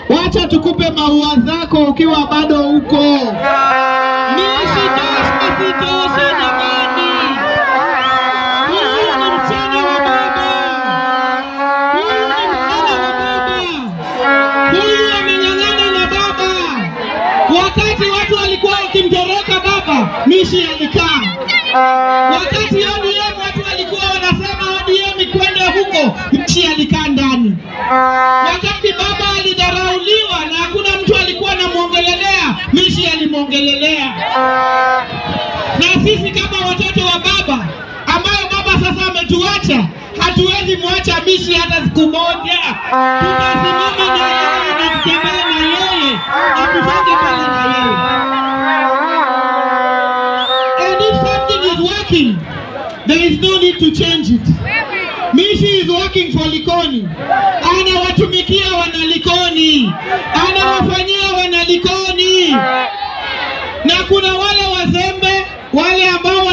Wacha tukupe maua zako ukiwa bado huko. Mishi tosha jamani. Huyu ni msichana wa baba. Huyu amenyang'ana na baba. Wakati watu walikuwa wakimtoroka baba, Mishi alikaa. Wakati ODM watu walikuwa wanasema ODM kwenda huko, Mishi alikaa ndani. Wakati baba alidharauliwa na hakuna mtu alikuwa anamuongelelea, Mishi alimuongelelea. Na sisi kama watoto wa baba, ambayo baba sasa ametuacha, hatuwezi muacha Mishi hata siku moja. Tutasimama na yeye na kutembea na yeye, atufanye pale na yeye. And if something is working, there is no need to change it. Mishi is working for Likoni. Anawatumikia wana Likoni. Anawafanyia wana Likoni. Na kuna wale wazembe, wale ambao